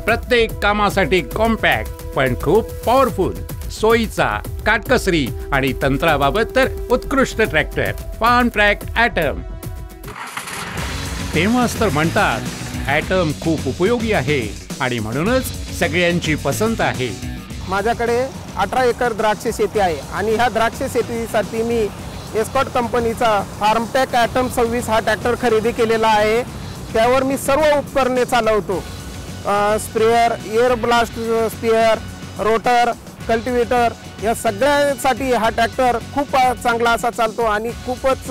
प्रत्येक कामासाठी कॉम्पॅक्ट पण खूप पॉवरफुल, सोयीचा, काटकसरी आणि तंत्राबाबत तर उत्कृष्ट ट्रॅक्टर फार्म ट्रॅक ॲटम। तेव्हाच तर म्हणतात ॲटम खूप उपयोगी आहे आणि म्हणूनच सगळ्यांची पसंत आहे। माझ्याकडे 18 एकर द्राक्ष शेती आहे आणि ह्या द्राक्ष शेतीसाठी मी एस्कॉट कंपनीचा फार्मटॅक ॲटम 26 हा ट्रॅक्टर खरेदी केलेला आहे। त्यावर मी सर्व उपकरणे चालवतो, sprayer, air blast spare, rotor, cultivator, या सगळ्यासाठी हा ट्रॅक्टर खूप चांगला असा चालतो आणि खूपच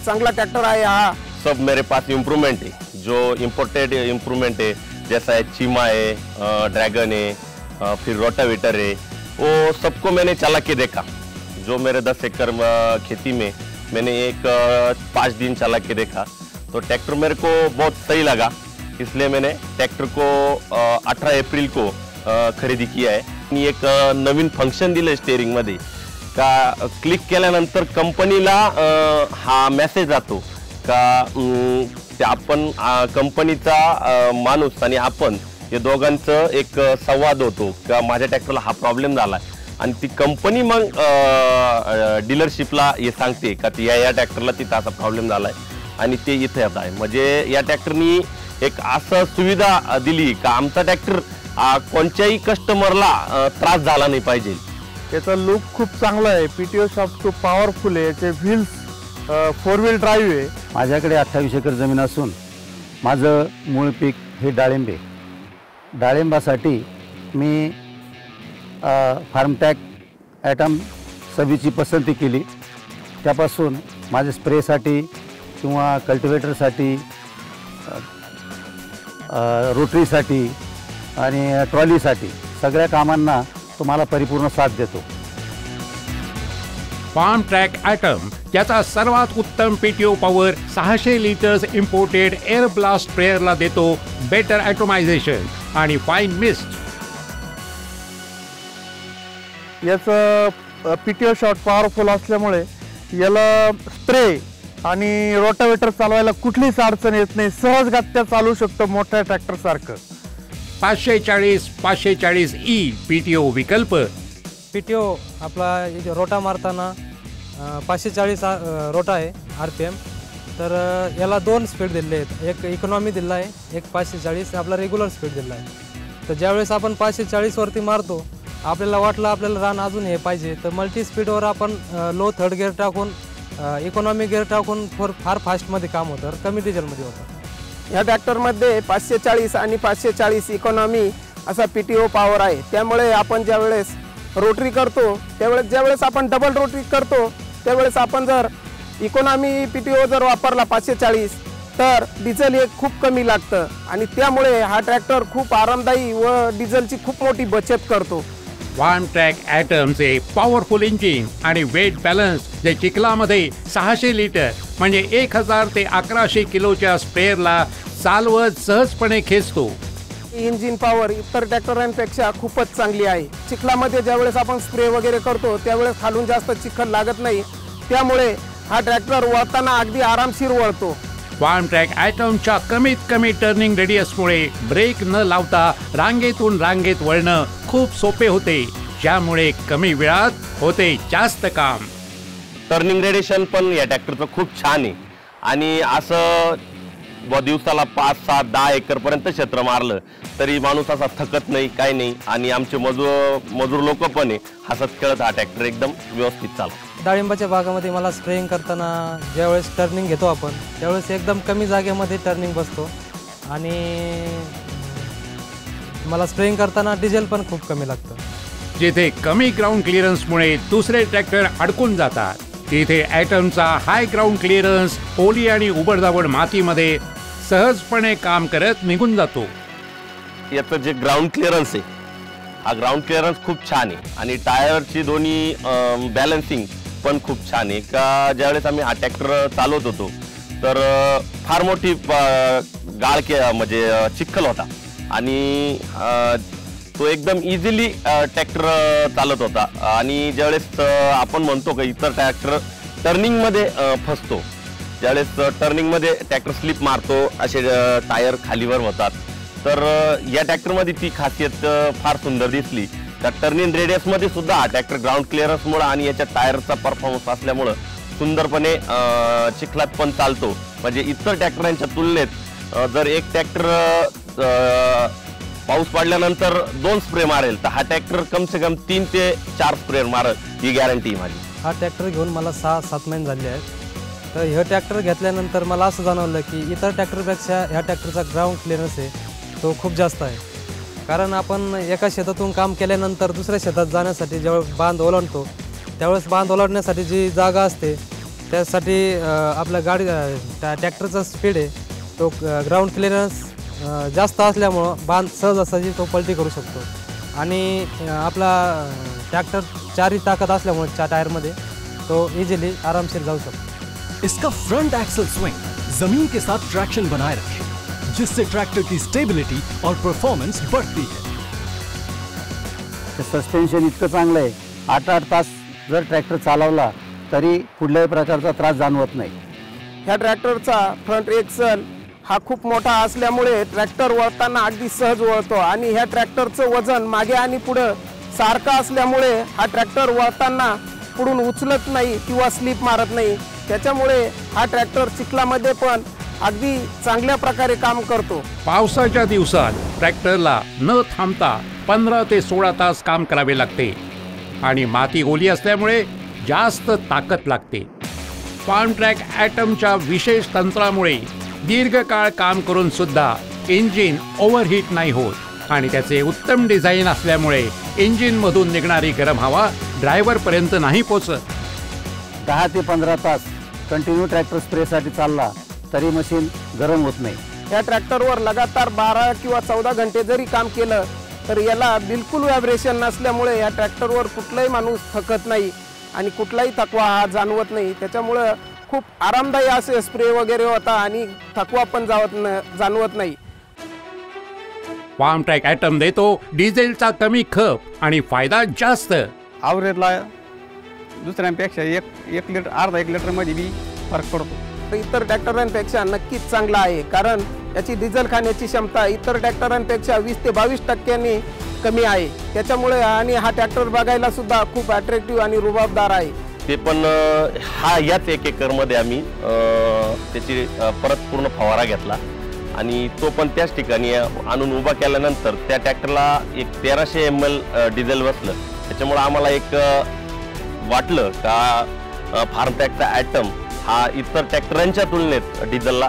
चांगला ट्रैक्टर है। हाँ, सब मेरे पास इम्प्रूवमेंट है, जो इम्पोर्टेड इम्प्रूवमेंट है, जैसा है चीमा है, ड्रैगन है, फिर रोटावेटर है, वो सबको मैंने चला के देखा। जो मेरे 10 एकड़ खेती में मैंने एक 5 दिन चला के देखा तो ट्रैक्टर मेरे को बहुत सही लगा, इसलिए मैंने ट्रैक्टर को 18 अप्रैल को खरेदी किया है। एक नवीन फंक्शन दिलं स्टीअरिंग मध्ये का क्लिक केल्यानंतर कंपनीला हा मेसेज जातो का आपण कंपनीचा माणूस आणि आपण हे दोघांचं एक संवाद होतो का माझ्या ट्रॅक्टरला हा प्रॉब्लेम झाला आणि ती कंपनी मग डीलरशिपला हे सांगते का या ट्रॅक्टरला तिथं असा प्रॉब्लेम झालाय आणि ते इथे येत आहे। म्हणजे या ट्रॅक्टरनी एक असं सुविधा दिली का आमचा ट्रॅक्टर कोणत्याही कस्टमरला त्रास झाला नाही पाहिजे। याचा लुक खूप चांगला आहे, पीटीओ शाफ्ट खूप पॉवरफुल आहे, याचे व्हील्स 4 व्हील ड्राईव्ह आहे। माझ्याकडे 28 एकर जमीन असून माझं मूळ पीक हे डाळिंबे। डाळिंबासाठी मी फार्मटॅक ॲटम 26ची पसंती केली। त्यापासून माझे स्प्रेसाठी किंवा कल्टिवेटरसाठी, रोटरीसाठी आणि ट्रॉलीसाठी सगळ्या कामांना तुम्हाला परिपूर्ण साथ देतो। फार्म ट्रॅक ॲटम याचा सर्वात उत्तम PTO power 600 litres imported air blast स्प्रेअरला देतो बेटर ॲटोमायझेशन आणि फाईन मिस्ट। याचं पीटीओ शॉट पॉवरफुल असल्यामुळे याला स्प्रे आणि रोटावेटर चालवायला कुठलीच अडचण येत नाही, सहजगत्या चालू शकतो मोठ्या ट्रॅक्टर सारखं। 540 ई पीटीओ विकल्प। पीटीओ आपला रोटा मारताना 540 रोटा आहे आरपीएम, तर याला 2 स्पीड दिले आहेत, एक इकॉनॉमी दिला आहे, एक 540 आपला रेग्युलर स्पीड दिला आहे। तर ज्यावेळेस आपण 540 वरती मारतो, आपल्याला वाटलं आपल्याला रान अजून हे पाहिजे तर मल्टी स्पीडवर आपण लो थर्ड गिअर टाकून इकॉनॉमी गिअर टाकून फार फास्टमध्ये काम होतं, कमी डिझेलमध्ये होतं। या ट्रॅक्टरमध्ये 540 आणि 540 इकॉनॉमी असा पीटीओ पॉवर आहे। त्यामुळे आपण ज्यावेळेस रोटरी करतो त्यावेळेस ज्यावेळेस आपण डबल रोटरी करतो त्यावेळेस आपण जर इकॉनॉमी पीटीओ जर वापरला 540 तर डिझेल हे खूप कमी लागतं आणि त्यामुळे हा ट्रॅक्टर खूप आरामदायी व डिझेलची खूप मोठी बचत करतो। फार्म ट्रॅक ॲटमचे पॉवरफुल इंजिन आणि वेट बॅलन्स जे चिखलामध्ये 600 लिटर म्हणजे 1000 ते 1100 किलोच्या स्प्रेअरला चालवत सहजपणे खेचतो। इंजिन पॉवर इतर ट्रॅक्टरांपेक्षा खूपच चांगली आहे। चिखलामध्ये ज्यावेळेस आपण स्प्रे वगैरे करतो त्यावेळेस खालून जास्त चिखल लागत नाही, त्यामुळे हा ट्रॅक्टर वळताना अगदी आरामशीर वळतो। फार्म ट्रॅक ॲटमच्या कमीत कमी टर्निंग रेडियसमुळे ब्रेक न लावता रांगेतून रांगेत वळणं खूप सोपे होते, ज्यामुळे कमी वेळात होते जास्त काम। टर्निंग रेडिएशन पण या ट्रॅक्टरचं खूप छान आहे आणि असं दिवसाला 5, 7, 10 एकर पर्यंत क्षेत्र मारलं तरी माणूस असा थकत नाही, काही नाही आणि आमचे मजूर लोक पण आहे हसत खेळत हा ट्रॅक्टर एकदम व्यवस्थित चालतो। डाळिंबाच्या बागामध्ये मला स्प्रेइंग करताना ज्यावेळेस टर्निंग घेतो आपण त्यावेळेस एकदम कमी जागेमध्ये टर्निंग बसतो आणि मला स्प्रेइंग करताना डिझेल पण खूप कमी लागतं। जिथे कमी ग्राउंड क्लिअरन्समुळे दुसरे ट्रॅक्टर अडकून जातात, तिथे ॲटमचा हाय ग्राउंड क्लिअरन्स ओली आणि उबडदाबड मातीमध्ये सहजपणे काम करत निघून जातो। याचं जे ग्राउंड क्लिअरन्स आहे हा ग्राउंड क्लिअरन्स खूप छान आहे आणि टायरची दोन्ही बॅलन्सिंग पण खूप छान आहे का ज्यावेळेस आम्ही हा ट्रॅक्टर चालवत होतो तर फार मोठी म्हणजे चिखल होता आणि तो एकदम इझिली ट्रॅक्टर चालत होता आणि ज्यावेळेस आपण म्हणतो का इतर ट्रॅक्टर टर्निंगमध्ये फसतो, ज्यावेळेस टर्निंगमध्ये ट्रॅक्टर स्लिप मारतो, असे टायर खालीवर होतात तर या ट्रॅक्टरमध्ये ती खासियत फार सुंदर दिसली. तर टर्निंग रेडियसमध्ये सुद्धा हा ट्रॅक्टर ग्राउंड क्लिअरन्समुळे आणि याच्या टायरचा परफॉर्मन्स असल्यामुळं सुंदरपणे चिखलात पण चालतो. म्हणजे इतर ट्रॅक्टरांच्या तुलनेत जर एक ट्रॅक्टर पाऊस पडल्यानंतर 2 स्प्रे मारेल तर हा ट्रॅक्टर कम से कम 3 ते 4 स्प्रे मारेल, ही गॅरंटी माझी. हा ट्रॅक्टर घेऊन मला 6-7 महिने झाले आहेत. तर हे ट्रॅक्टर घेतल्यानंतर मला असं जाणवलं की इतर ट्रॅक्टरपेक्षा ह्या ट्रॅक्टरचा ग्राउंड क्लिअरन्स आहे तो खूप जास्त आहे. कारण आपण एका शेतातून काम केल्यानंतर दुसऱ्या शेतात जाण्यासाठी जेव्हा बांध ओलांडतो त्यावेळेस बांध ओलांडण्यासाठी जी जागा असते त्यासाठी आपल्या ट्रॅक्टरचा स्पीड आहे तो ग्राउंड क्लिअरन्स जास्त असल्यामुळं बांध सहजासहजी तो पलटी करू शकतो. आणि आपला ट्रॅक्टर 4ही ताकद असल्यामुळे टायरमध्ये तो इजीली आरामशीर जाऊ शकतो. इसका फ्रंट एक्सल स्विंग जमीन के साथ ट्रैक्शन बनाए रखे, जिससे ट्रैक्टर की स्टेबिलिटी और परफॉर्मेंस बढ़ती है. सस्पेन्शन इतकं चांगलं आहे, 8-8 तास जर ट्रॅक्टर चालवला तरी कुठल्याही प्रकारचा त्रास जाणवत नाही. ह्या ट्रॅक्टरचा फ्रंट एक्सल हा खूप मोठा असल्यामुळे ट्रॅक्टर वळताना अगदी सहज वळतो आणि ह्या ट्रॅक्टरचं वजन मागे आणि पुढं सारखं असल्यामुळे हा ट्रॅक्टर वळताना पुढून उचलत नाही किंवा स्लिप मारत नाही. त्याच्यामुळे हा ट्रॅक्टर चिखलामध्ये पण अगदी चांगल्या प्रकारे काम करतो. पावसाच्या दिवसात ट्रॅक्टरला न थांबता 15 ते 16 तास काम करावे लागते आणि माती ओली असल्यामुळे जास्त ताकद लागते. फार्म ट्रॅक ॲटमच्या विशेष तंत्रामुळे दीर्घकाळ काम करून सुद्धा इंजिन ओव्हरहीट नाही होत आणि त्याचे उत्तम डिझाईन असल्यामुळे इंजिनमधून निघणारी गरम हवा ड्रायव्हरपर्यंत नाही पोचत. 10 ते 15 तास कंटिन्यू ट्रॅक्टर स्प्रेसाठी चालला तरी मशीन गरम होत नाही. या ट्रॅक्टरवर लगातार 12 किंवा 14 घंटे जरी काम केलं तर याला बिलकुल व्हायब्रेशन नसल्यामुळे या ट्रॅक्टरवर कुठलाही माणूस थकत नाही आणि कुठलाही थकवा हा जाणवत नाही. त्याच्यामुळं खूप आरामदायी असे स्प्रे वगैरे होता आणि थकवा पण जाणवत नाही. फार्म ट्रॅक ॲटम देतो डिझेलचा कमी खप आणि फायदा जास्त. ॲव्हरेजला दुसऱ्यांपेक्षा एक लिटर अर्धा 1 लिटरमध्ये बी फरक पडतो. इतर ट्रॅक्टरांपेक्षा नक्कीच चांगला आहे कारण याची डिझेल खाण्याची क्षमता इतर ट्रॅक्टरांपेक्षा 20 ते 22% कमी आहे. त्याच्यामुळे आणि हा ट्रॅक्टर बघायला सुद्धा खूप अट्रॅक्टिव्ह आणि रुबाबदार आहे. ते पण याच 1 एकरमध्ये आम्ही त्याची परत पूर्ण फवारा घेतला आणि तो पण त्याच ठिकाणी आणून उभा केल्यानंतर त्या ट्रॅक्टरला एक 1300 ml डिझेल बसलं. त्याच्यामुळे आम्हाला एक वाटलं का फार्म ट्रॅकचा ॲटम हा इतर ट्रॅक्टरांच्या तुलनेत डिझेलला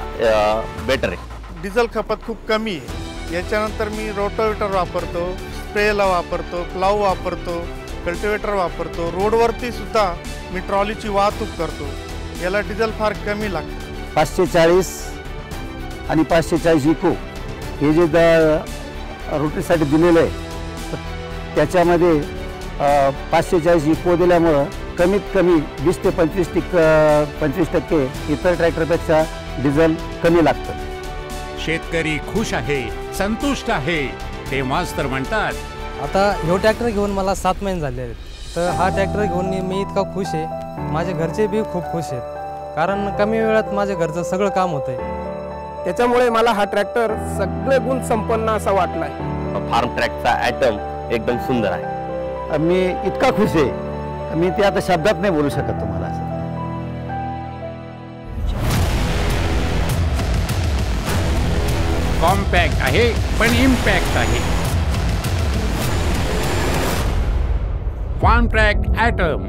बेटर आहे. डिझेल खपत खूप कमी आहे. याच्यानंतर मी रोटावेटर वापरतो, स्प्रेला वापरतो, प्लाव वापरतो, कल्टिवेटर वापरतो. रोडवरती सुद्धा मी ट्रॉलीची वाहतूक करतो. याला डिझेल फार कमी लागतं. 540 आणि 540 इको हे जे रोटरीसाठी दिलेलं आहे त्याच्यामध्ये 540 इको दिल्यामुळं कमीत कमी 20 ते 25% इतर ट्रॅक्टरपेक्षा डिझेल कमी लागतं. शेतकरी खुश आहे, संतुष्ट आहे, तेव्हाच तर म्हणतात. आता ह्यो ट्रॅक्टर घेऊन मला 7 महिने झाले आहेत. तर हा ट्रॅक्टर घेऊन मी इतका खुश आहे, माझे घरचे बी खूप खुश आहेत कारण कमी वेळात माझ्या घरचं सगळं काम होतंय. त्याच्यामुळे मला हा ट्रॅक्टर सगळे गुण संपन्न असा वाटलाय. फार्म ट्रॅकचा ॲटम एकदम सुंदर आहे. मी इतका खुश आहे, मी ते आता शब्दात नाही बोलू शकत तुम्हाला. कॉम्पॅक्ट आहे पण इम्पॅक्ट आहे. Form track item